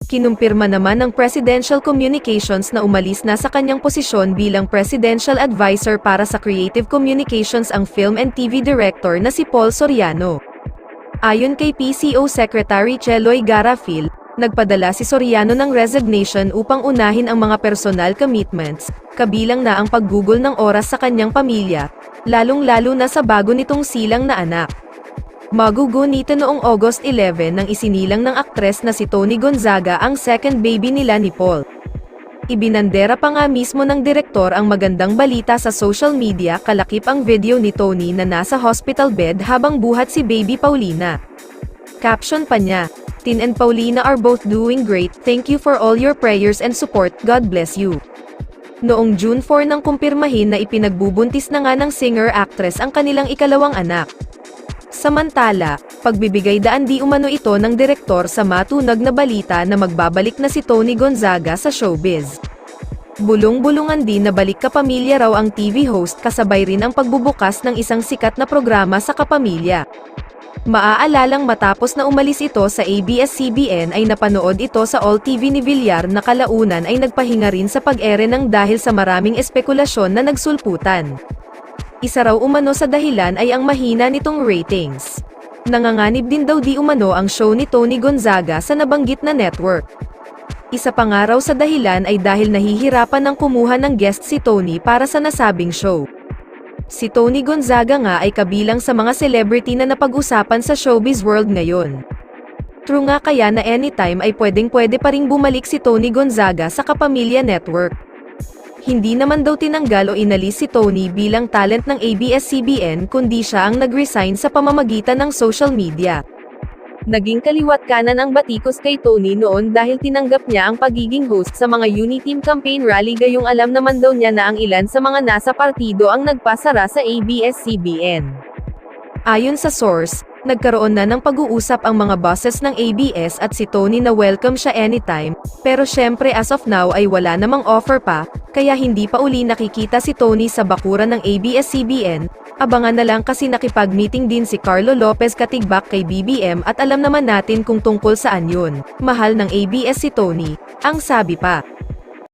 Kinumpirma naman ng Presidential Communications na umalis na sa kanyang posisyon bilang Presidential Advisor para sa Creative Communications ang Film and TV Director na si Paul Soriano. Ayon kay PCO Secretary Cheloy Garafil, nagpadala si Soriano ng resignation upang unahin ang mga personal commitments, kabilang na ang paggugol ng oras sa kanyang pamilya, lalong-lalo na sa bago nitong silang na anak. Magugunita noong August 11 nang isinilang ng aktres na si Toni Gonzaga ang second baby nila ni Paul. Ibinandera pa nga mismo ng direktor ang magandang balita sa social media kalakip ang video ni Toni na nasa hospital bed habang buhat si baby Paulina. Caption pa niya, "Tin and Paulina are both doing great, thank you for all your prayers and support, God bless you." Noong June 4 nang kumpirmahin na ipinagbubuntis na nga ng singer-actress ang kanilang ikalawang anak. Samantala, pagbibigay daan di umano ito ng direktor sa matunag na balita na magbabalik na si Toni Gonzaga sa showbiz. Bulong-bulungan din na balik kapamilya raw ang TV host kasabay rin ang pagbubukas ng isang sikat na programa sa kapamilya. Maaalalang matapos na umalis ito sa ABS-CBN ay napanood ito sa All TV ni Villar na kalaunan ay nagpahinga rin sa pag-ere ng dahil sa maraming espekulasyon na nagsulputan. Isa raw umano sa dahilan ay ang mahina nitong ratings. Nanganganib din daw di umano ang show ni Toni Gonzaga sa nabanggit na network. Isa pa nga raw sa dahilan ay dahil nahihirapan ng kumuha ng guest si Toni para sa nasabing show. Si Toni Gonzaga nga ay kabilang sa mga celebrity na napag-usapan sa showbiz world ngayon. True nga kaya na anytime ay pwede pa ring bumalik si Toni Gonzaga sa Kapamilya Network. Hindi naman daw tinanggal o inalis si Toni bilang talent ng ABS-CBN kundi siya ang nag-resign sa pamamagitan ng social media. Naging kaliwat kanan ang batikos kay Toni noon dahil tinanggap niya ang pagiging host sa mga Uniteam campaign rally gayong alam naman daw niya na ang ilan sa mga nasa partido ang nagpasara sa ABS-CBN. Ayon sa source, nagkaroon na ng pag-uusap ang mga bosses ng ABS at si Toni na welcome siya anytime, pero syempre as of now ay wala namang offer pa, kaya hindi pa uli nakikita si Toni sa bakuran ng ABS-CBN. Abangan na lang kasi nakipag-meeting din si Carlo Lopez Katigbak kay BBM at alam naman natin kung tungkol saan yun. Mahal ng ABS si Toni, ang sabi pa.